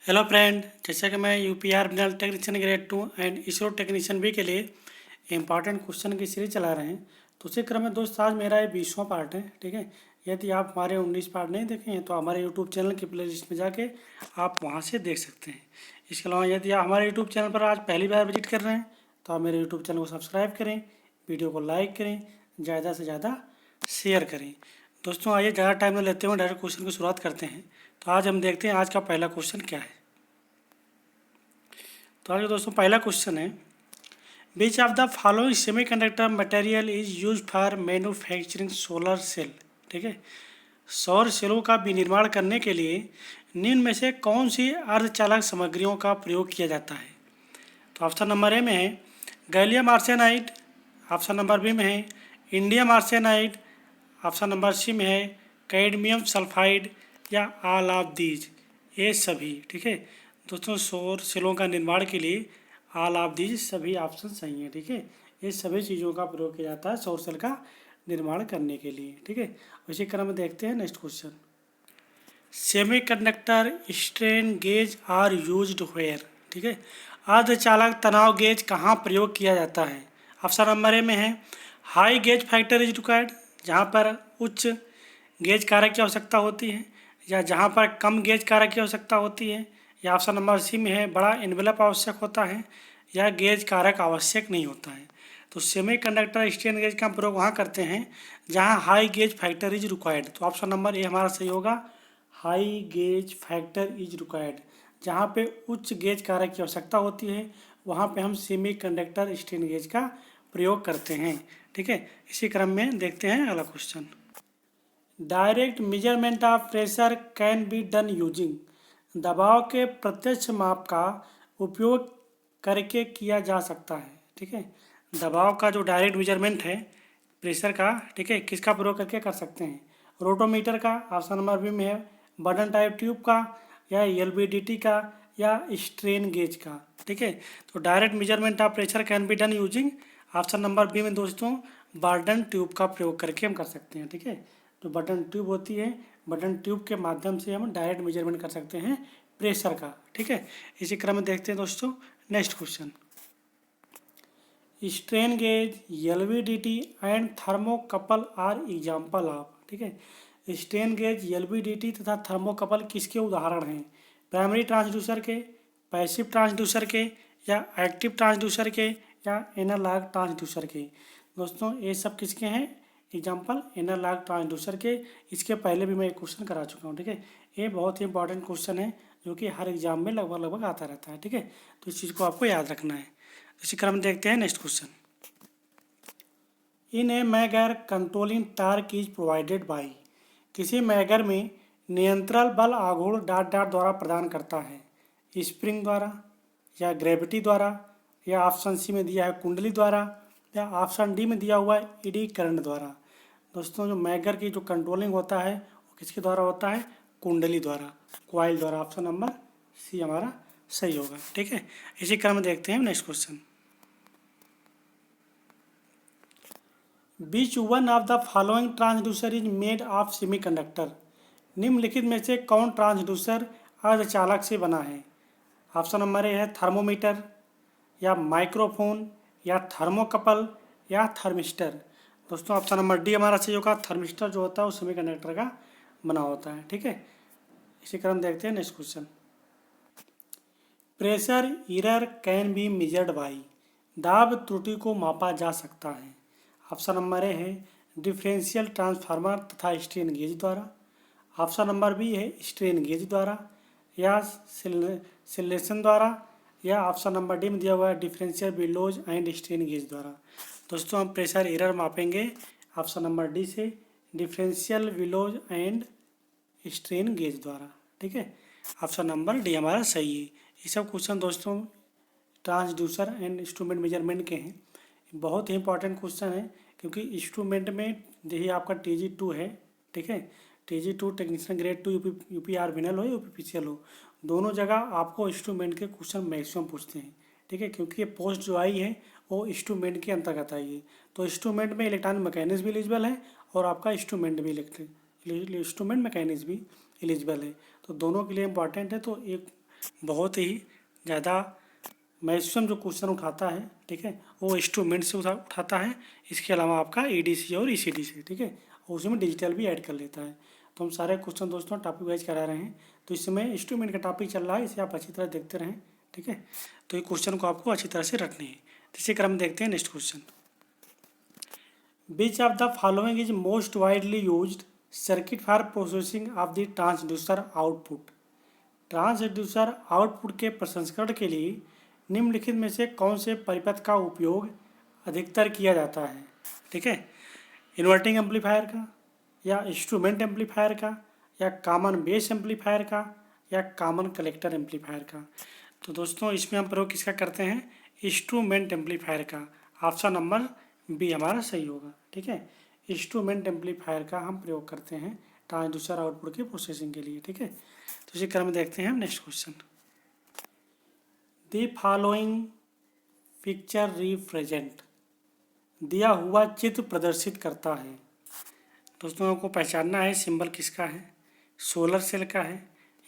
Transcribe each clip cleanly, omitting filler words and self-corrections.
Hello friend, जैसा कि मैं यूपीआर बिनल technician grade 2 and ISRO technician B के लिए इंपॉर्टेंट क्वेश्चन की सीरीज चला रहे हैं। तो उसी क्रम में दोस्त आज मेरा ये 20वां पार्ट है। ठीक है, यदि आप हमारे 19 पार्ट नहीं देखे हैं तो हमारे यूट्यूब चैनल की प्ले लिस्ट में जाके आप वहाँ से देख सकते हैं। इसके अलावा यदि आप हमारे यूट्यूब चैनल पर आज पहली बार विजिट कर रहे हैं तो आप मेरे यूट्यूब चैनल को सब्सक्राइब करें, वीडियो को लाइक करें, ज़्यादा से ज़्यादा शेयर करें। दोस्तों आइए ज़्यादा टाइम न लेते हुए डायरेक्ट क्वेश्चन की शुरुआत करते हैं। तो आज हम देखते हैं आज का पहला क्वेश्चन क्या है। तो आगे दोस्तों पहला क्वेश्चन है, which of the following semiconductor material is use for manufacturing solar cell. ठीक है, सौर सेलों का विनिर्माण करने के लिए निम्न में से कौन सी अर्धचालक सामग्रियों का प्रयोग किया जाता है। तो ऑप्शन नंबर ए में है gallium arsenide, option number B में है indium arsenide, option number C में है कैडमियम सल्फाइड या ऑल ऑफ दीज, ये सभी। ठीक है दोस्तों, सौर सेलों का निर्माण के लिए ऑल ऑफ दीज सभी ऑप्शन सही हैं। ठीक है, ये सभी चीज़ों का प्रयोग किया जाता है सौर सेल का निर्माण करने के लिए। ठीक है, उसी क्रम में देखते हैं next question, semiconductor strain gauge are used where. ठीक है, अर्धचालक तनाव गेज कहाँ प्रयोग किया जाता है। ऑप्शन नंबर ए में है high gauge factor is required, जहाँ पर उच्च गेज कारक की आवश्यकता होती है, या जहाँ पर कम गेज कारक की आवश्यकता होती है, या ऑप्शन नंबर सी में है बड़ा एनवेलप आवश्यक होता है, या गेज कारक आवश्यक नहीं होता है। तो सेमीकंडक्टर स्ट्रेन गेज का प्रयोग वहाँ करते हैं जहाँ high gauge factor is required. तो ऑप्शन नंबर ए हमारा सही होगा, high gauge factor is required. जहाँ पे उच्च गेज कारक की आवश्यकता होती है वहाँ पे हम सेमीकंडक्टर स्ट्रेन गेज का प्रयोग करते हैं। ठीक है, इसी क्रम में देखते हैं अगला question, direct measurement of pressure can be done using, दबाव के प्रत्यक्ष माप का उपयोग करके किया जा सकता है। ठीक है, दबाव का जो डायरेक्ट मेजरमेंट है प्रेशर का, ठीक है, किसका प्रयोग करके कर सकते हैं, रोटोमीटर का, ऑप्शन नंबर बी में है बटन टाइप ट्यूब का, या एलवीडीटी का, या स्ट्रेन गेज का। ठीक है, तो direct measurement of pressure can be done using option number B में दोस्तों बटन ट्यूब का प्रयोग करके हम कर सकते हैं। ठीक है, जो बटन ट्यूब होती है, बटन ट्यूब के माध्यम से हम डायरेक्ट मेजरमेंट कर सकते हैं प्रेशर का। ठीक है, इसी क्रम में देखते हैं दोस्तों next question, strain gauge, LVDT and thermocouple are example of. ठीक है, स्ट्रेन गेज, एलवीडीटी तथा थर्मोकपल किसके उदाहरण हैं, प्राइमरी ट्रांसड्यूसर के, पैसिव ट्रांसड्यूसर के, या एक्टिव ट्रांसड्यूसर के, या एनालॉग ट्रांसड्यूसर के। दोस्तों ये सब किसके हैं एग्जाम्पल, एनालॉग ट्रांसड्यूसर के। इसके पहले भी मैं एक क्वेश्चन करा चुका हूँ। ठीक है, ये बहुत ही इंपॉर्टेंट क्वेश्चन है जो कि हर एग्जाम में लगभग आता रहता है। ठीक है, तो इस चीज़ को आपको याद रखना है। इसी क्रम में देखते हैं next question, in A megger controlling torque is provided by, किसी मैगर में नियंत्रण बल आघूर्ण डॉट डॉट द्वारा प्रदान करता है, स्प्रिंग द्वारा, या ग्रेविटी द्वारा, या ऑप्शन सी में दिया है कुंडली द्वारा, या ऑप्शन डी में दिया हुआ है ईडी करंट द्वारा। दोस्तों जो मैगर की जो कंट्रोलिंग होता है वो किसके द्वारा होता है, कुंडली द्वारा, क्वाइल द्वारा। ऑप्शन नंबर सी हमारा सही होगा। ठीक है, इसी क्रम में देखते हैं next question, beach one of the following transducer is made of semiconductor, निम्नलिखित में से कौन ट्रांसड्यूसर अर्धचालक से बना है। ऑप्शन नंबर ए है थर्मोमीटर, या माइक्रोफोन, या थर्मोकपल, या थर्मिस्टर। दोस्तों ऑप्शन नंबर डी हमारा सही होगा, थर्मिस्टर जो होता है वो सेमीकंडक्टर का बना होता है। ठीक है, इसी क्रम देखते हैं next question, pressure error can be measured by, दाब त्रुटि को मापा जा सकता है। ऑप्शन नंबर ए है डिफरेंशियल ट्रांसफार्मर तथा स्ट्रेन गेज द्वारा, ऑप्शन नंबर बी है स्ट्रेन गेज द्वारा, या सिलेशन द्वारा, या ऑप्शन नंबर डी में दिया हुआ है differential willows and strain gauge द्वारा। दोस्तों हम प्रेशर एरर मापेंगे ऑप्शन नंबर डी से, differential willows and strain gauge द्वारा। ठीक है, ऑप्शन नंबर डी हमारा सही है। ये सब क्वेश्चन दोस्तों ट्रांसड्यूसर एंड इंस्ट्रूमेंट मेजरमेंट के हैं, बहुत ही इंपॉर्टेंट क्वेश्चन है क्योंकि इंस्ट्रूमेंट में यही आपका TG2 है। ठीक है, TG2 टेक्नीशियन ग्रेड 2 यूपीआर बिनल हो या यूपीपीसीएल हो, दोनों जगह आपको इंस्ट्रूमेंट के क्वेश्चन मैक्सिमम पूछते हैं। ठीक है, क्योंकि ये पोस्ट जो आई है वो इंस्ट्रूमेंट के अंतर्गत आई है। तो इंस्ट्रूमेंट में इलेक्ट्रॉनिक मैकेनिज्म भी एलिजिबल है और आपका इंस्ट्रूमेंट मैकेनिज्म भी एलिजिबल है, तो दोनों के लिए इंपॉर्टेंट है। तो एक बहुत ही ज़्यादा मैक्सिमम जो क्वेश्चन उठाता है, ठीक है, वो इंस्ट्रूमेंट से उठाता है। इसके अलावा आपका ईडीसी और ईसीडी से, ठीक है, और उसमें डिजिटल भी ऐड कर लेता है। तो हम सारे क्वेश्चन दोस्तों टॉपिक वाइज करा रहे हैं। तो इस समय इंस्ट्रूमेंट का टॉपिक चल रहा है, इसे आप अच्छी तरह देखते रहें, ठीक है। तो ये क्वेश्चन को आपको अच्छी तरह से रखनी है। तो इसी क्रम में देखते हैं next question. Which of the following is most widely used circuit for processing of the transducer output. Transducer output के प्रसंस्करण के लिए निम्नलिखित में से कौन से परिपथ का उपयोग अधिकतर किया जाता है, ठीक है। इन्वर्टिंग एम्पलीफायर का, या इंस्ट्रूमेंट एम्पलीफायर का, या कॉमन बेस एम्पलीफायर का, या कॉमन कलेक्टर एम्पलीफायर का। तो दोस्तों इसमें हम प्रयोग किसका करते हैं, इंस्ट्रूमेंट एम्पलीफायर का। ऑप्शन नंबर बी हमारा सही होगा, ठीक है। इंस्ट्रूमेंट एम्पलीफायर का हम प्रयोग करते हैं ट्रांसड्यूसर आउटपुट की प्रोसेसिंग के लिए, ठीक है। तो इसी क्रम में देखते हैं हम next question. The following picture represent, दिया हुआ चित्र प्रदर्शित करता है। दोस्तों आपको पहचानना है सिंबल किसका है, सोलर सेल का है,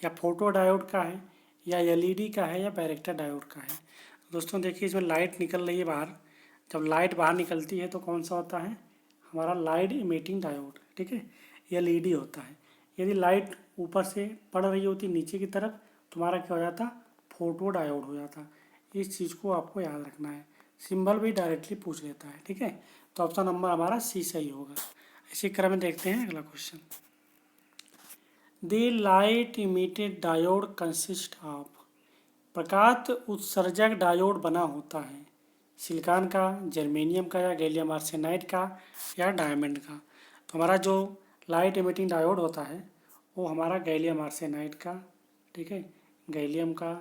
या फोटो डायोड का है, या एलईडी का है, या बैरेक्टर डायोड का है। दोस्तों देखिए इसमें लाइट निकल रही है बाहर। जब लाइट बाहर निकलती है तो कौन सा होता है, हमारा लाइट इमिटिंग डायोड, ठीक है, एलईडी होता है। यदि लाइट ऊपर से पड़ रही होती नीचे की तरफ, तुम्हारा क्या हो जाता, फोटो डायोड हो जाता। इस चीज़ को आपको याद रखना है, सिंबल भी डायरेक्टली पूछ लेता है, ठीक है। तो ऑप्शन नंबर हमारा सी सही होगा। इसी क्रम में देखते हैं अगला question. The light emitted diode consist of, प्रकाश उत्सर्जक डायोड बना होता है सिलिकॉन का, जर्मेनियम का, या गैलियम आर्सेनाइड का, या डायमंड का। तो हमारा जो लाइट इमिटिंग डायोड होता है वो हमारा गैलियम आर्सेनाइड का, ठीक है, गैलियम का,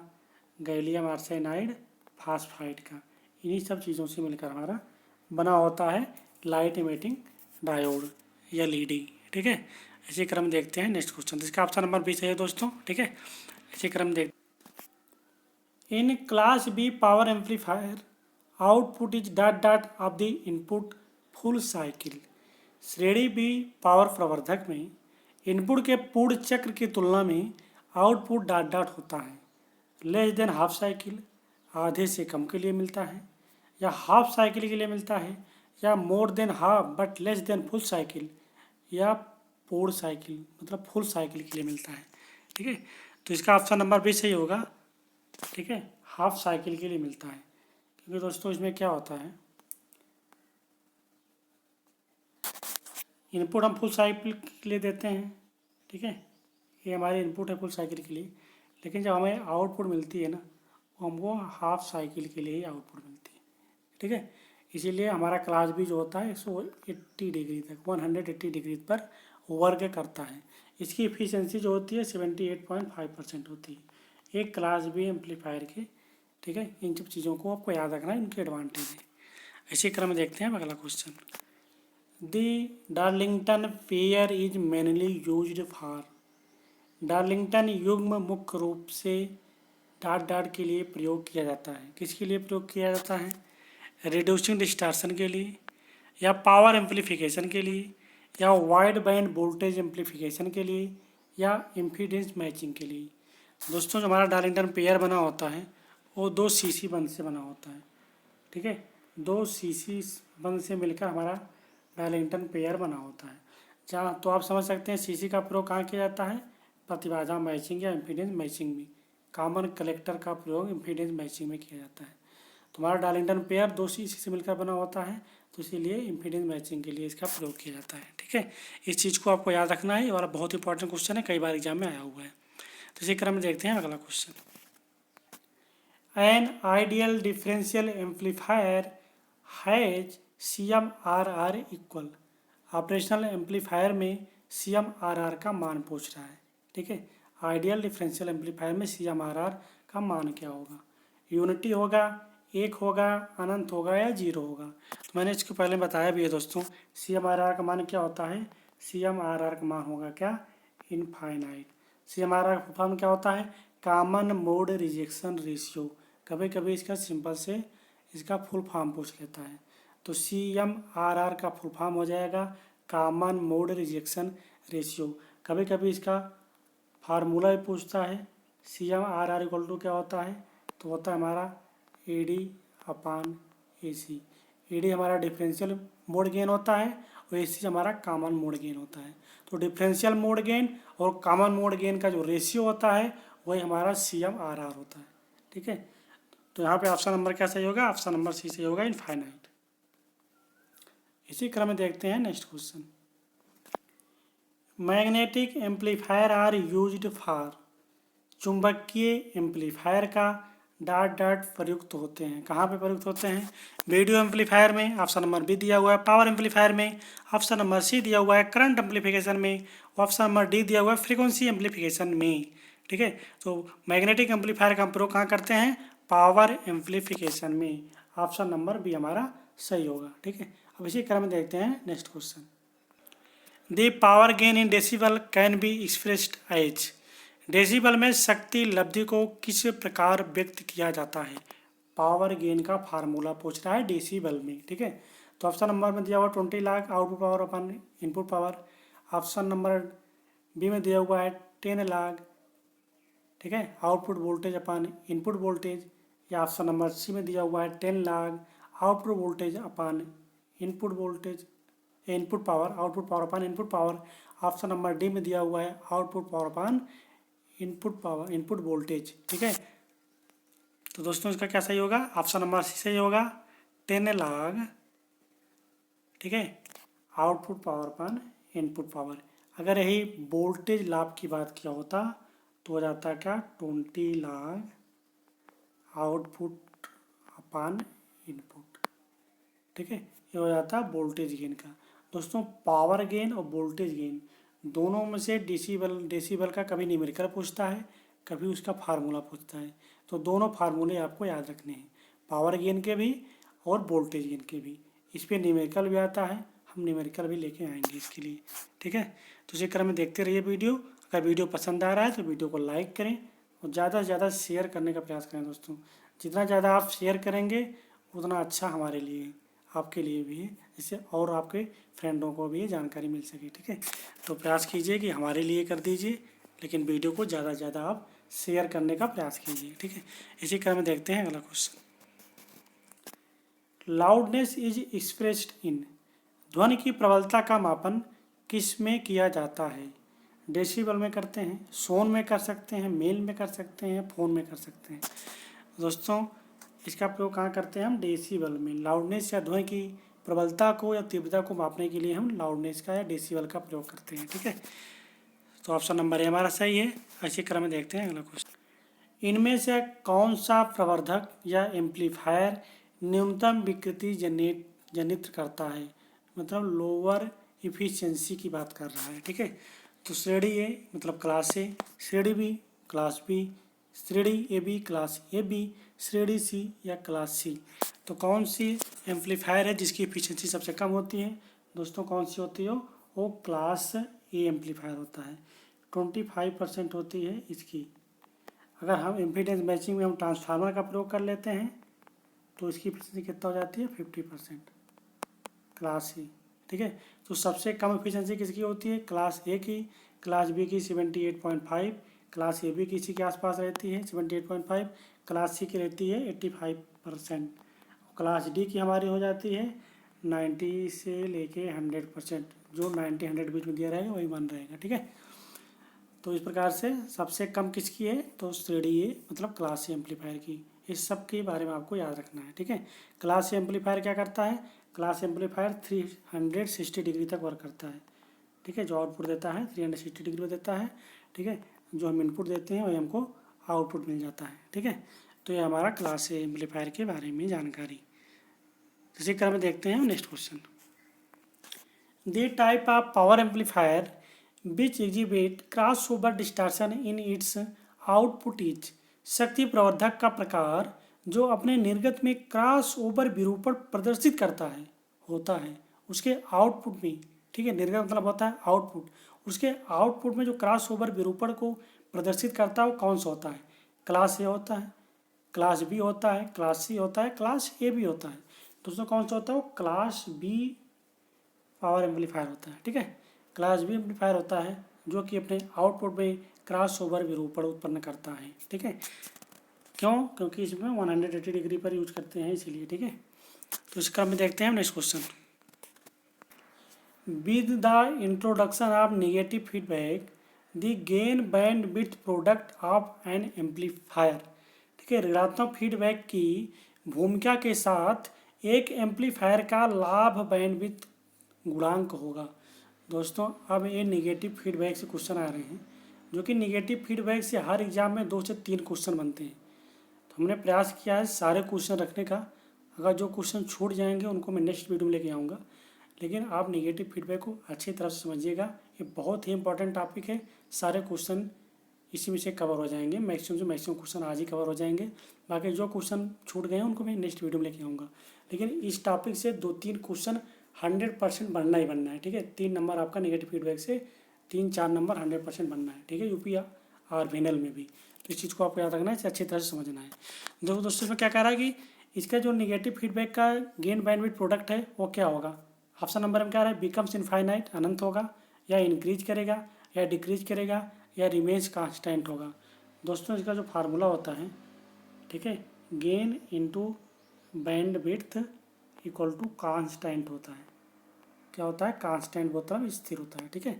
गैलियम आर्सेनाइड फास्फाइड का, इन्हीं सब चीज़ों से मिलकर हमारा बना होता है लाइट इमिटिंग डायोड या एलईडी, ठीक है। इसी क्रम देखते हैं नेक्स्ट क्वेश्चन। इसका ऑप्शन नंबर 20 है दोस्तों, ठीक है। इसी क्रम देख, in class B power amplifier output is dot dot of the input full cycle. श्रेणी बी पावर प्रवर्धक में इनपुट के पूर्ण चक्र की तुलना में आउटपुट डॉट डॉट होता है। लेस देन हाफ साइकिल, आधे से कम के लिए मिलता है, या हाफ साइकिल के लिए मिलता है, या more than half but less than full cycle, या पूर्ण साइकिल मतलब फुल साइकिल के लिए मिलता है, ठीक है। तो इसका ऑप्शन नंबर भी सही होगा, ठीक है, हाफ साइकिल के लिए मिलता है। क्योंकि दोस्तों इसमें क्या होता है, इनपुट हम फुल साइकिल के लिए देते हैं, ठीक है, ये हमारी इनपुट है फुल साइकिल के लिए, लेकिन जब हमें आउटपुट मिलती है ना, वो हमको हाफ साइकिल के लिए ही आउटपुट मिलती है, ठीक है। इसीलिए हमारा क्लास भी जो होता है 180 डिग्री तक 180 डिग्री पर वर्क करता है। इसकी एफिशिएंसी जो होती है 78.5% होती है एक क्लास बी एम्पलीफायर के, ठीक है। इन सब चीज़ों को आपको याद रखना है, इनके एडवांटेज है। इसी क्रम में देखते हैं अगला question. The Darlington pair is mainly used for, Darlington युग्म मुख्य रूप से डॉट डॉट के लिए प्रयोग किया जाता है। किसके लिए प्रयोग किया जाता है, रिड्यूसिंग डिस्टॉर्शन के लिए, या पावर एम्पलीफिकेशन के लिए, या वाइड बैंड वोल्टेज एम्पलीफिकेशन के लिए, या इम्पीडेंस मैचिंग के लिए। दोस्तों जो हमारा डार्लिंगटन पेयर बना होता है वो 2 सीसी बंद से बना होता है, ठीक है, 2 सीसी बंद से मिलकर हमारा डार्लिंगटन पेयर बना होता है। जहाँ तो आप समझ सकते हैं सीसी का प्रयोग कहाँ किया जाता है, प्रतिबाधा मैचिंग या इम्पीडेंस मैचिंग में। कॉमन कलेक्टर का प्रयोग इम्पीडेंस मैचिंग में किया जाता है। तुम्हारा डार्लिंगटन पेयर 2 सीसी से मिलकर बना होता है, तो इसीलिए इम्पीडेंस मैचिंग के लिए इसका प्रयोग किया जाता है, ठीक है। इस चीज़ को आपको याद रखना है और बहुत इंपॉर्टेंट क्वेश्चन है, कई बार एग्जाम में आया हुआ है। तो इसी क्रम में देखते हैं अगला question. An ideal differential amplifier has CMRR equal, operational amplifier में CMRR का मान पूछ रहा है, ठीक है। आइडियल डिफरेंशियल एम्पलीफायर में CMRR का मान क्या होगा, यूनिटी होगा, 1 होगा, अनंत होगा, या 0 होगा। तो मैंने इसको पहले बताया भी है दोस्तों, CMRR का मान क्या होता है, CMRR का मान होगा क्या, इनफाइनाइट। CMRR का फॉर्म क्या होता है, कॉमन मोड रिजेक्शन रेशियो। कभी कभी इसका सिंपल से इसका फुल फॉर्म पूछ लेता है, तो CMRR का फुल फॉर्म हो जाएगा कॉमन मोड रिजेक्शन रेशियो। कभी कभी इसका फार्मूला भी पूछता है CMRR इक्वल टू क्या होता है, तो होता है हमारा AD/AC। AD हमारा डिफरेंशियल मोड गेन होता है और AC हमारा कॉमन मोड गेन होता है। तो डिफरेंशियल मोड गेन और कॉमन मोड गेन का जो रेशियो होता है वही हमारा CMRR होता है। ठीक है, तो यहाँ पे ऑप्शन नंबर क्या सही होगा, ऑप्शन नंबर सी सही होगा, इनफाइनाइट। इसी क्रम में देखते हैं next question. Magnetic amplifier are used for, चुंबकीय एम्पलीफायर का डॉट डॉट प्रयुक्त होते हैं, कहाँ पे प्रयुक्त होते हैं, वीडियो एम्पलीफायर में, ऑप्शन नंबर बी दिया हुआ है, पावर एम्पलीफायर में, ऑप्शन नंबर सी दिया हुआ है करंट एम्पलीफिकेशन में, ऑप्शन नंबर डी दिया हुआ है फ्रीक्वेंसी एम्पलीफिकेशन में। ठीक है, तो मैग्नेटिक एम्पलीफायर का प्रयोग कहाँ करते हैं, पावर एम्पलीफिकेशन में, ऑप्शन नंबर बी हमारा सही होगा। ठीक है, अब इसी क्रम में देखते हैं next question. The power gain in decibel can be expressed as, decibel में शक्ति लब्धि को किस प्रकार व्यक्त किया जाता है, पावर गेन का फार्मूला पूछ रहा है डेसिबल में। ठीक है, तो ऑप्शन नंबर में दिया हुआ 20 log output power upon input power, option number B में दिया हुआ है 10 लाख, ठीक है, output voltage upon input voltage, या ऑप्शन नंबर सी में दिया हुआ है 10 log output voltage upon input voltage, input power, output power upon input power, option number D में दिया हुआ है output power upon input power input voltage. ठीक है, तो दोस्तों इसका क्या सही होगा, ऑप्शन नंबर सी सही होगा 10 लाख। ठीक है, output power upon input power, अगर यही वोल्टेज लाभ की बात किया होता तो हो जाता क्या 20 लाख आउटपुट अपन इनपुट। ठीक है, ये हो जाता वोल्टेज गेन का। दोस्तों पावर गेन और वोल्टेज गेन दोनों में से डेसिबल का कभी न्यूमेरिकल पूछता है, कभी उसका फार्मूला पूछता है, तो दोनों फार्मूले आपको याद रखने हैं, पावर गेन के भी और वोल्टेज गेन के भी। इस पर न्यूमेरिकल भी आता है, हम न्यूमेरिकल भी लेके आएंगे इसके लिए। ठीक है, तो इसी क्रम में देखते रहिए वीडियो। अगर वीडियो पसंद आ रहा है तो वीडियो को लाइक करें और ज़्यादा से ज़्यादा शेयर करने का प्रयास करें। दोस्तों जितना ज़्यादा आप शेयर करेंगे उतना अच्छा हमारे लिए, आपके लिए भी है, जिससे और आपके फ्रेंडों को भी ये जानकारी मिल सके। ठीक है, तो प्रयास कीजिए कि हमारे लिए कर दीजिए, लेकिन वीडियो को ज़्यादा से ज़्यादा आप शेयर करने का प्रयास कीजिए। ठीक है, इसी क्रम में देखते हैं अगला question. Loudness is expressed in, ध्वनि की प्रबलता का मापन किस में किया जाता है, डेसिबल में करते हैं, सोन में कर सकते हैं, मेल में कर सकते हैं, फोन में कर सकते हैं। दोस्तों इसका प्रयोग कहाँ करते हैं हम, डेसिबल में। लाउडनेस या ध्वनि की प्रबलता को या तीव्रता को मापने के लिए हम लाउडनेस का या डेसिबल का प्रयोग करते हैं। ठीक है, तो ऑप्शन नंबर ए हमारा सही है। इसी क्रम में देखते हैं अगला क्वेश्चन। इनमें से कौन सा प्रवर्धक या एम्पलीफायर न्यूनतम विकृति जनित करता है, मतलब लोअर इफिशियंसी की बात कर रहा है। ठीक है, तो श्रेणी ए मतलब क्लास ए, श्रेणी बी क्लास बी, श्रेणी A B class A B, श्रेणी सी या क्लास सी। तो कौन सी एम्पलीफायर है जिसकी इफिशियंसी सबसे कम होती है, दोस्तों कौन सी होती है, वो क्लास ए एम्पलीफायर होता है, 25% होती है इसकी। अगर हम इम्पीडेंस मैचिंग में हम ट्रांसफार्मर का प्रयोग कर लेते हैं तो इसकी इफिशियंसी कितना हो जाती है, 50% क्लास सी। ठीक है, तो सबसे कम इफिशियंसी किसकी होती है, क्लास ए की, क्लास बी की 78.5, क्लास ए बी की इसी के आसपास रहती है 78.5, क्लास सी की रहती है 85%, क्लास डी की हमारी हो जाती है 90 से लेके 100%, जो 90-100 बीच में दिया रहेगा वही मान रहेगा। ठीक है, तो इस प्रकार से सबसे कम किसकी है, तो श्रेणी ए मतलब क्लास ए एम्पलीफायर की। इस सब के बारे में आपको याद रखना है। ठीक है, क्लास ए एम्पलीफायर क्या करता है, क्लास एम्पलीफायर 360 डिग्री तक वर्क करता है। ठीक है, जो आउटपुट देता है 360 डिग्री में देता है। ठीक है, जो हम इनपुट देते हैं वही हमको आउटपुट मिल जाता है। ठीक है, तो ये हमारा क्लास ए एम्पलीफायर के बारे में जानकारी। इसी क्रम में देखते हैं next question. The type of power amplifier which exhibit cross over distortion in its output is, शक्ति प्रवर्धक का प्रकार जो अपने निर्गत में क्रॉस ओवर विरूपण प्रदर्शित करता है होता है उसके आउटपुट में। ठीक है, निर्गत मतलब होता है आउटपुट, उसके आउटपुट में जो क्रॉस ओवर विरूपण को प्रदर्शित करता है वो कौन सा होता है, क्लास ए होता है, क्लास बी होता है, क्लास सी होता है, क्लास ए भी होता है। तो उसमें कौन सा होता है, वो क्लास बी पावर एम्पलीफायर होता है। ठीक है, क्लास बी एम्पलीफायर होता है जो कि अपने आउटपुट में क्रॉस ओवर विरूपण उत्पन्न करता है। ठीक है, क्यों? क्योंकि इसमें 180 डिग्री पर यूज करते हैं इसीलिए। ठीक है, तो इस क्रम में देखते हैं हम next question. With the introduction of negative feedback the gain band width product of N amplifier. ठीक है, ऋणात्मक फीडबैक की भूमिका के साथ एक एम्पलीफायर का लाभ बैंडविड्थ गुणांक होगा। दोस्तों अब ये नेगेटिव फीडबैक से क्वेश्चन आ रहे हैं, जो कि नेगेटिव फीडबैक से हर एग्जाम में 2 से 3 क्वेश्चन बनते हैं। तो हमने प्रयास किया है सारे क्वेश्चन रखने का। अगर जो क्वेश्चन छूट जाएंगे उनको मैं नेक्स्ट वीडियो में लेके आऊँगा, लेकिन आप नेगेटिव फीडबैक को अच्छी तरह से समझिएगा। ये बहुत ही इंपॉर्टेंट टॉपिक है, सारे क्वेश्चन इसी में से कवर हो जाएंगे। मैक्सिमम से मैक्सिमम क्वेश्चन आज ही कवर हो जाएंगे। बाकी जो क्वेश्चन छूट गए हैं उनको मैं नेक्स्ट वीडियो में लेके आऊँगा, लेकिन इस टॉपिक से 2-3 क्वेश्चन 100% बनना ही बनना है। ठीक है, 3 नंबर आपका नेगेटिव फीडबैक से 3-4 नंबर 100% बनना है। ठीक है, यूपी और फाइनल में भी। तो इस चीज़ को आपको याद रखना है, अच्छी तरह से समझना है। दोस्तों इसमें क्या कह रहा है कि इसका जो नेगेटिव फीडबैक का गेन बैंडविड्थ प्रोडक्ट है वो क्या होगा। ऑप्शन नंबर में क्या रहा है, बिकम्स इनफाइनाइट, अनंत होगा, या इंक्रीज करेगा, या डिक्रीज करेगा, या रिमेन्स कांस्टेंट होगा। दोस्तों इसका जो फार्मूला होता है, ठीक है, gain into bandwidth equal to constant होता है। क्या होता है, कांस्टेंट होता है, स्थिर होता है। ठीक है,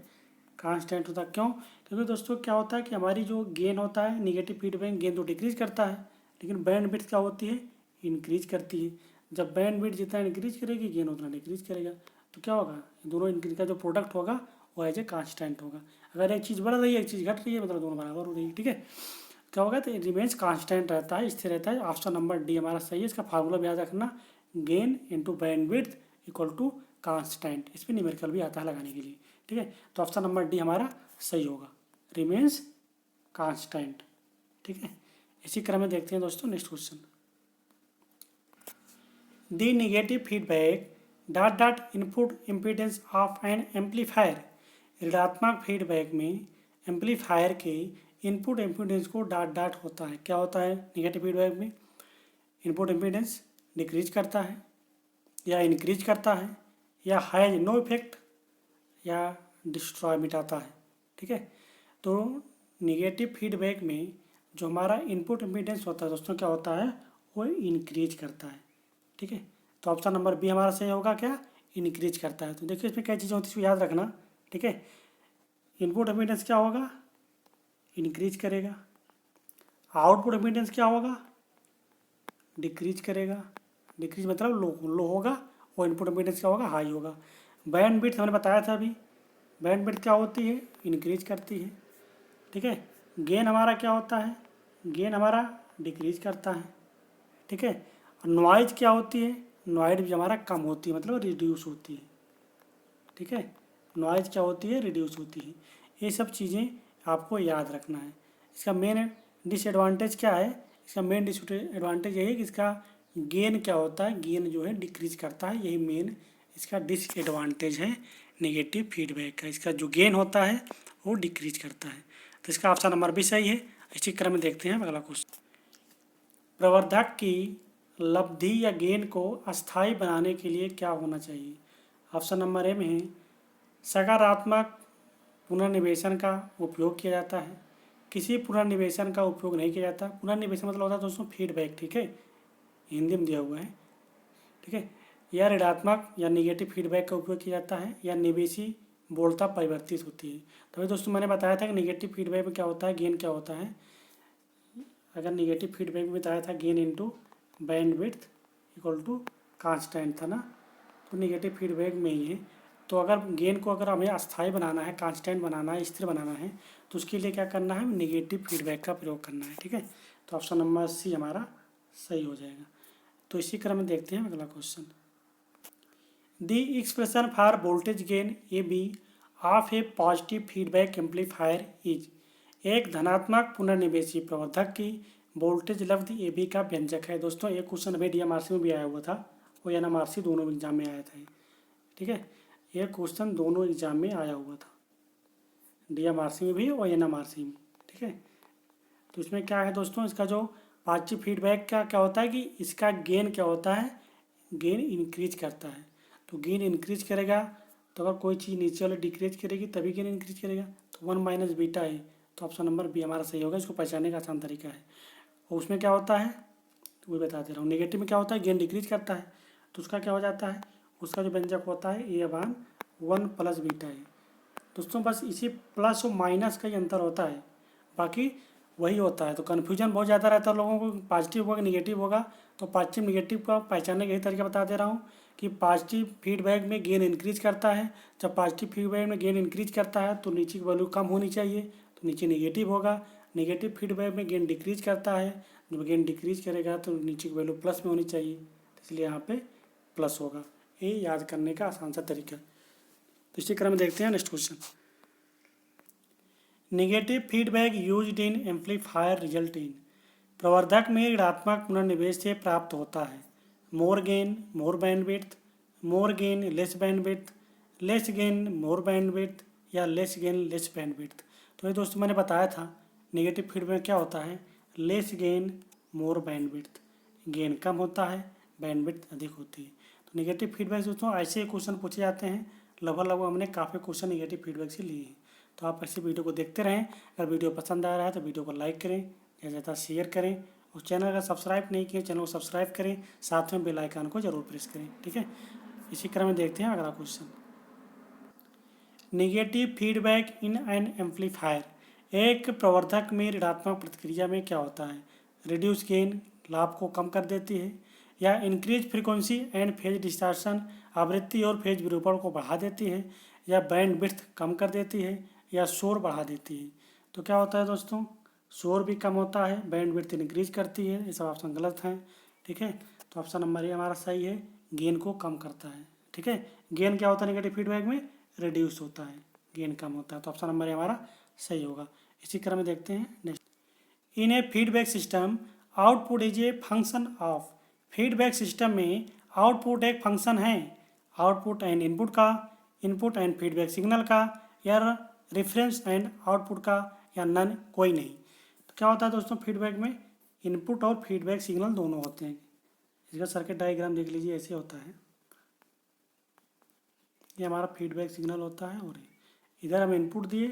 कांस्टेंट होता है। क्यों? क्योंकि दोस्तों क्या होता है कि हमारी जो गेन होता है नेगेटिव फीडबैक, गेन तो डिक्रीज करता है, लेकिन बैंडविड्थ क्या होती है, इंक्रीज करती है। जब बैंडविड्थ जितना इंक्रीज करेगी गेन उतना डिक्रीज करेगा, तो क्या होगा, दोनों इंक्रीज का जो प्रोडक्ट होगा वो एज ए कांस्टेंट होगा। अगर एक चीज़ बढ़ रही है एक चीज़ घट रही है, मतलब दोनों बराबर हो रही है। ठीक है, क्या होगा, तो रिमेन्स कांस्टेंट रहता है, स्थिर रहता है। ऑप्शन नंबर डी हमारा सही है। इसका फार्मूला भी याद रखना, gain into bandwidth equal to constant. इस पर न्यूमेरिकल भी आता है लगाने के लिए। ठीक है, तो ऑप्शन नंबर डी हमारा सही होगा, रिमेन्स कांस्टेंट। ठीक है, इसी क्रम में देखते हैं दोस्तों next question. The negative feedback dot dot input impedance of N amplifier. ऋणात्मक फीडबैक में एम्पलीफायर के input impedance co dot dot होता है। क्या होता है नेगेटिव फीडबैक में, इनपुट इम्पीडेंस डिक्रीज करता है या इंक्रीज करता है, या हैज नो इफेक्ट, या डिस्ट्रॉय मिटाता है। ठीक है, तो नेगेटिव फीडबैक में जो हमारा इनपुट इम्पीडेंस होता है दोस्तों क्या होता है, वो इंक्रीज करता है। ठीक है, तो ऑप्शन नंबर बी हमारा सही होगा, क्या, इंक्रीज करता है। तो देखिए इसमें कई चीज़ें होती है, इसको याद रखना। ठीक है, इनपुट इम्पीडेंस क्या होगा, इंक्रीज करेगा। आउटपुट इम्पीडेंस क्या होगा, डिक्रीज करेगा। डिक्रीज मतलब लो होगा, और इनपुट इम्पीडेंस क्या होगा, हाई होगा। बैंडविड्थ हमने बताया था अभी, बैंडविड्थ क्या होती है, इंक्रीज करती है। ठीक है, गेन हमारा क्या होता है, गेन हमारा डिक्रीज करता है। ठीक है, और नॉइज क्या होती है, नॉइज भी हमारा कम होती है, मतलब रिड्यूस होती है। ठीक है, नॉइज क्या होती है, रिड्यूस होती है। ये सब चीज़ें आपको याद रखना है। इसका मेन डिसएडवांटेज क्या है, इसका मेन डिसएडवांटेज यही है कि इसका गेन क्या होता है, गेन जो है डिक्रीज करता है। यही मेन इसका डिसएडवांटेज है नेगेटिव फीडबैक का। इसका जो गेन होता है वो डिक्रीज करता है। तो इसका ऑप्शन नंबर भी सही है। इसी क्रम में देखते हैं अगला क्वेश्चन। प्रवर्धक की लब्धि या गेन को अस्थायी बनाने के लिए क्या होना चाहिए। ऑप्शन नंबर ए में है सकारात्मक पुनर्निवेशन का उपयोग किया जाता है, किसी पुनर्निवेशन का उपयोग नहीं किया जाता। पुनर्निवेशन मतलब होता है दोस्तों फीडबैक। ठीक है, हिंदी में दिया हुआ है। ठीक है, या ऋणात्मक या निगेटिव फीडबैक का उपयोग किया जाता है, या निवेशी बोलता परिवर्तित होती है। तो भाई दोस्तों मैंने बताया था कि निगेटिव फीडबैक में क्या होता है, गेन क्या होता है। अगर निगेटिव फीडबैक में बताया था gain into bandwidth equal to constant था ना, तो निगेटिव फीडबैक में ही है। तो अगर गेन को अगर हमें अस्थायी बनाना है, कांस्टेंट बनाना है, स्थिर बनाना है, तो उसके लिए क्या करना है, निगेटिव फीडबैक का प्रयोग करना है। ठीक है, तो ऑप्शन नंबर सी हमारा सही हो जाएगा। तो इसी क्रम में देखते हैं अगला question. The expression for voltage gain A B of a positive feedback amplifier is. एक धनात्मक पुनर्निवेशी प्रवर्धक की वोल्टेज लब्धि ए बी का व्यंजक है। दोस्तों एक क्वेश्चन अभी DMRC में भी आया हुआ था, और NMRC दोनों एग्जाम में आया था। ठीक है, ये क्वेश्चन दोनों एग्जाम में आया हुआ था, DMRC में भी और NMRC में। ठीक है, तो इसमें क्या है दोस्तों, इसका जो पॉजिटिव फीडबैक का क्या होता है कि इसका गेन क्या होता है, गेन इंक्रीज करता है। तो गेन इंक्रीज करेगा, तो अगर कोई चीज़ नीचे वाले डिक्रीज करेगी तभी गेन इंक्रीज करेगा। तो 1 - बीटा है, तो ऑप्शन नंबर बी हमारा सही होगा। इसको पहचानने का आसान तरीका है। और उसमें क्या होता है तो वो बता दे रहा हूँ। नेगेटिव में क्या होता है, गेन डिक्रीज करता है, तो उसका क्या हो जाता है, उसका जो व्यंजक होता है A/1 प्लस बीटा है। दोस्तों बस इसी प्लस और माइनस का ही अंतर होता है, बाकी वही होता है। तो कन्फ्यूजन बहुत ज़्यादा रहता है लोगों को, पॉजिटिव होगा निगेटिव होगा। तो पॉजिटिव निगेटिव का पहचानने का यही तरीका बता दे रहा हूँ कि पॉजिटिव फीडबैक में गेन इंक्रीज करता है। जब पॉजिटिव फीडबैक में गेन इंक्रीज करता है तो नीचे की वैल्यू कम होनी चाहिए, तो नीचे निगेटिव होगा। निगेटिव फीडबैक में गेन डिक्रीज करता है, जब गेन डिक्रीज करेगा तो नीचे की वैल्यू प्लस में होनी चाहिए, तो इसलिए यहाँ पे प्लस होगा। ये याद करने का आसान सा तरीका। तो इसी क्रम में देखते हैं next question. Negative feedback used in amplifier result in, प्रवर्धक में ऋणात्मक पुनर्निवेश से प्राप्त होता है more gain more bandwidth, more gain less bandwidth, less gain more bandwidth या लेस गेन लेस बैंडविड्थ। तो ये दोस्तों मैंने बताया था नेगेटिव फीडबैक क्या होता है, less gain more bandwidth, gain कम होता है बैंडविड्थ अधिक होती है। तो नेगेटिव फीडबैक दोस्तों ऐसे क्वेश्चन पूछे जाते हैं, लगभग हमने काफ़ी क्वेश्चन नेगेटिव फीडबैक से लिए हैं। तो आप ऐसे वीडियो को देखते रहें। अगर वीडियो पसंद आ रहा है तो वीडियो को लाइक करें, ज़्यादा से ज़्यादा शेयर करें, और चैनल अगर सब्सक्राइब नहीं किए चैनल को सब्सक्राइब करें, साथ में बेल आइकन को जरूर प्रेस करें। ठीक है, इसी क्रम में देखते हैं अगला question. Negative feedback in an amplifier, एक प्रवर्धक में ऋणात्मक प्रतिक्रिया में क्या होता है, रिड्यूस गेन, लाभ को कम कर देती है, या increase frequency and phase distortion, आवृत्ति और फेज विरूपण को बढ़ा देती है, या बैंड विड्थ कम कर देती है, या शोर बढ़ा देती है। तो क्या होता है दोस्तों, शोर भी कम होता है, बैंड विड्थ इंक्रीज करती है। ये सब ऑप्शन गलत हैं। ठीक है, तो ऑप्शन नंबर ए हमारा सही है, गेन को कम करता है। ठीक है, गेन क्या होता है नेगेटिव फीडबैक में, रिड्यूस होता है, गेन कम होता है। तो ऑप्शन नंबर ए हमारा सही होगा। इसी क्रम में देखते हैं next. In A feedback system output is a function of, feedback system में आउटपुट एक फंक्शन है आउटपुट एंड इनपुट का, इनपुट एंड फीडबैक सिग्नल का, या रेफरेंस एंड आउटपुट का, या नन कोई नहीं। तो क्या होता है दोस्तों, फीडबैक में इनपुट और फीडबैक सिग्नल दोनों होते हैं। इसका सर्किट डायग्राम देख लीजिए, ऐसे होता है। ये हमारा फीडबैक सिग्नल होता है, और इधर हम इनपुट दिए,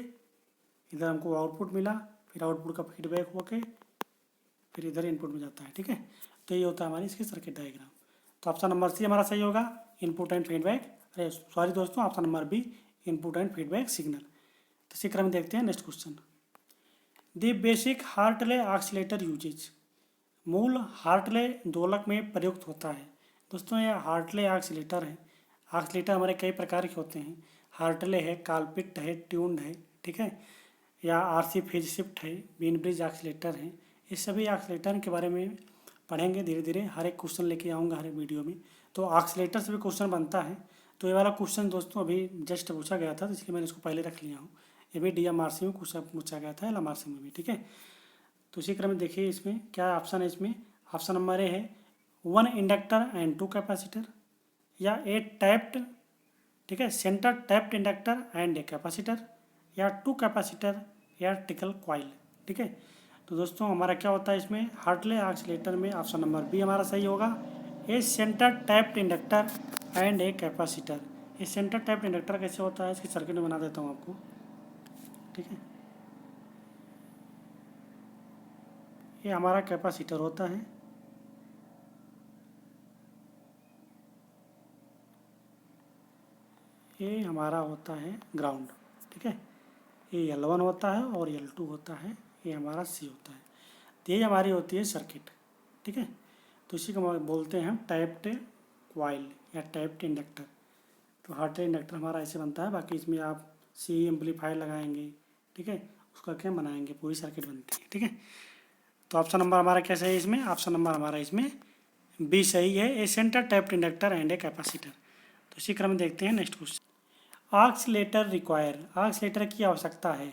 इधर हमको आउटपुट मिला, फिर आउटपुट का फीडबैक होके फिर इधर इनपुट में जाता है। ठीक है, तो ये होता है हमारी इसकी सर्किट डायग्राम। तो ऑप्शन नंबर सी हमारा सही होगा, इनपुट एंड फीडबैक, अरे सॉरी दोस्तों, option number B input and feedback signal. तो इसी क्रम में देखते हैं next question. The basic Hartley oscillator uses, मूल हार्टले दोलक में प्रयुक्त होता है। दोस्तों ये हार्टले ऑक्सीलेटर है। ऑक्सीलेटर हमारे कई प्रकार के होते हैं, हार्टले है, कालपिट है, ट्यून्ड है, ठीक है, या आरसी फेज शिफ्ट है, बीन ब्रिज ऑक्सीलेटर है। इस सभी ऑक्सीलेटर के बारे में पढ़ेंगे धीरे धीरे, हर एक क्वेश्चन लेके आऊँगा हर एक वीडियो में। तो ऑक्सीलेटर से भी क्वेश्चन बनता है। तो ये वाला क्वेश्चन दोस्तों अभी जस्ट पूछा गया था, तो इसलिए मैंने इसको पहले रख लिया हूँ। ये भी DMRC में पूछा गया था, LMRC में भी। ठीक है, तो इसी क्रम में देखिए इसमें क्या ऑप्शन है। इसमें ऑप्शन नंबर ए है 1 इंडक्टर एंड 2 कैपेसिटर, या 8 टैप्ड, ठीक है, centre tapped inductor and a capacitor, या 2 कैपेसिटर, या टिकल क्वाइल। ठीक है, तो दोस्तों हमारा क्या होता है इसमें, हार्टले ऑक्सीलेटर में ऑप्शन नंबर बी हमारा सही होगा, a centre tapped inductor and a capacitor. ये सेंटर टैप्ड इंडक्टर कैसे होता है, इसकी सर्किट में बना देता हूँ आपको। ठीक है, ये हमारा कैपेसिटर होता है, ये हमारा होता है ग्राउंड। ठीक है, ये L1 होता है और L2 होता है, ये हमारा C होता है। तो ये हमारी होती है सर्किट। ठीक है, तो इसी को बोलते हैं हम टैप्ड क्वाइल या टैप्ड इंडक्टर। तो हार्टले इंडक्टर हमारा ऐसे बनता है। बाकी इसमें आप C एम्पलीफायर लगाएंगे, ठीक है, उसका क्या बनाएंगे, पूरी सर्किट बनती है। ठीक है, तो ऑप्शन नंबर हमारा कैसा है इसमें, ऑप्शन नंबर हमारा इसमें बी सही है, a centre tapped inductor and a capacitor. तो इसी क्रम में देखते हैं next question. Oscillator require, oscillator की आवश्यकता है,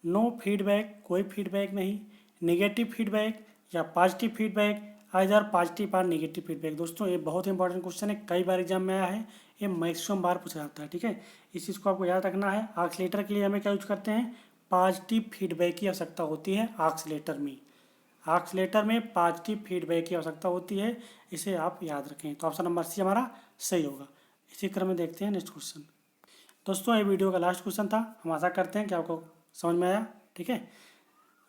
नो फीडबैक, कोई फीडबैक नहीं, नेगेटिव फीडबैक या पॉजिटिव फीडबैक, आइदर पॉजिटिव और नेगेटिव फीडबैक। दोस्तों ये बहुत इंपॉर्टेंट क्वेश्चन है, कई बार एग्जाम में आया है, ये मैक्सिमम बार पूछा जाता है। ठीक है, इस चीज़ को आपको याद रखना है। ऑक्सीलेटर के लिए हमें क्या यूज करते हैं, पॉजिटिव फीडबैक की आवश्यकता होती है ऑक्सीलेटर में। ऑक्सीलेटर में पॉजिटिव फीडबैक की आवश्यकता होती है, इसे आप याद रखें। तो ऑप्शन नंबर सी हमारा सही होगा। इसी क्रम में देखते हैं नेक्स्ट क्वेश्चन। दोस्तों ये वीडियो का लास्ट क्वेश्चन था, हम आशा करते हैं कि आपको समझ में आया। ठीक है।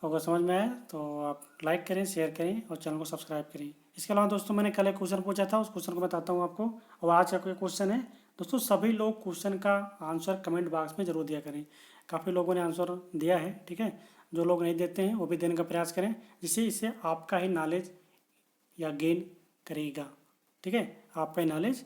अगर समझ में आया तो आप लाइक करें, शेयर करें और चैनल को सब्सक्राइब करें। इसके अलावा दोस्तों मैंने कल एक क्वेश्चन पूछा था, उस क्वेश्चन को बताता हूँ आपको। और आज का कोई क्वेश्चन है दोस्तों, सभी लोग क्वेश्चन का आंसर कमेंट बॉक्स में ज़रूर दिया करें। काफ़ी लोगों ने आंसर दिया है, ठीक है। जो लोग नहीं देते हैं वो भी देने का प्रयास करें, जिससे इससे आपका ही नॉलेज या गेन करेगा, ठीक है। आपका ही नॉलेज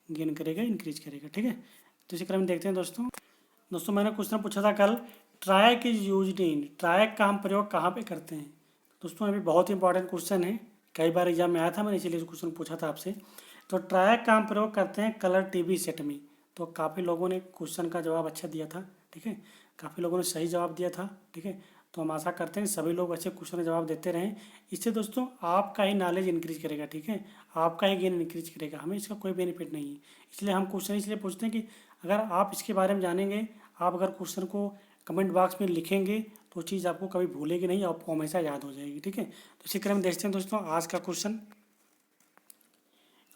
गेन करेगा, इंक्रीज करेगा, ठीक है। तो इसी क्रम में देखते हैं दोस्तों मैंने क्वेश्चन पूछा था कल, ट्रायक इज यूज्ड इन, ट्रायक का हम प्रयोग कहाँ पे करते हैं। दोस्तों अभी बहुत इंपॉर्टेंट क्वेश्चन है, कई बार एग्जाम में आया था, मैंने इसीलिए क्वेश्चन पूछा था आपसे। तो ट्रायक का हम प्रयोग करते हैं कलर टीवी सेट में। तो काफ़ी लोगों ने क्वेश्चन का जवाब अच्छा दिया था, ठीक है। काफ़ी लोगों ने सही जवाब दिया था, ठीक है। तो हम आशा करते हैं सभी लोग अच्छे क्वेश्चन का जवाब देते रहें। इससे दोस्तों आपका ही नॉलेज इंक्रीज करेगा, ठीक है। आपका ही गेन इंक्रीज करेगा, हमें इसका कोई बेनिफिट नहीं है। इसलिए हम क्वेश्चन इसलिए पूछते हैं कि अगर आप इसके बारे में जानेंगे, आप अगर क्वेश्चन को कमेंट बॉक्स में लिखेंगे तो चीज़ आपको कभी भूलेगी नहीं, आपको हमेशा याद हो जाएगी, ठीक है। तो इसी क्रम में देखते हैं दोस्तों आज का क्वेश्चन।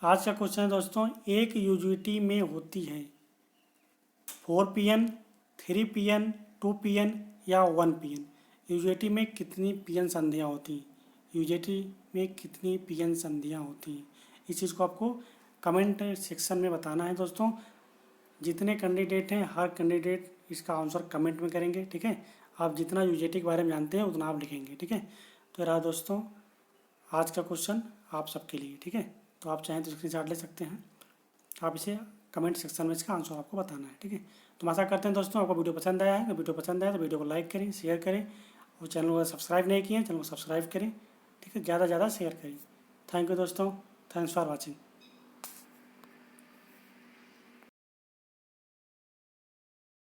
आज का क्वेश्चन है दोस्तों, एक यूजीटी में होती है 4 pn, 3 pn, 2 pn या 1 pn। यूजीटी में कितनी पीएन संधियाँ होती हैं, यूजीटी में कितनी पीएन संधियाँ होती हैं, इस चीज़ को आपको कमेंट सेक्शन में बताना है दोस्तों। जितने कैंडिडेट हैं हर कैंडिडेट इसका आंसर कमेंट में करेंगे, ठीक है। आप जितना यूजेटी के बारे में जानते हैं उतना आप लिखेंगे, ठीक है। तो रहा दोस्तों आज का क्वेश्चन आप सबके लिए, ठीक है। तो आप चाहें तो स्क्रीनशॉट ले सकते हैं, आप इसे कमेंट सेक्शन में इसका आंसर आपको बताना है, ठीक है। तो आशा करते हैं दोस्तों आपको वीडियो पसंद आया है। तो वीडियो पसंद आया तो वीडियो को लाइक करें, शेयर करें और चैनल को सब्सक्राइब नहीं किए चैनल को सब्सक्राइब करें, ठीक है। ज़्यादा से ज़्यादा शेयर करें। थैंक यू दोस्तों, थैंक्स फॉर वॉचिंग।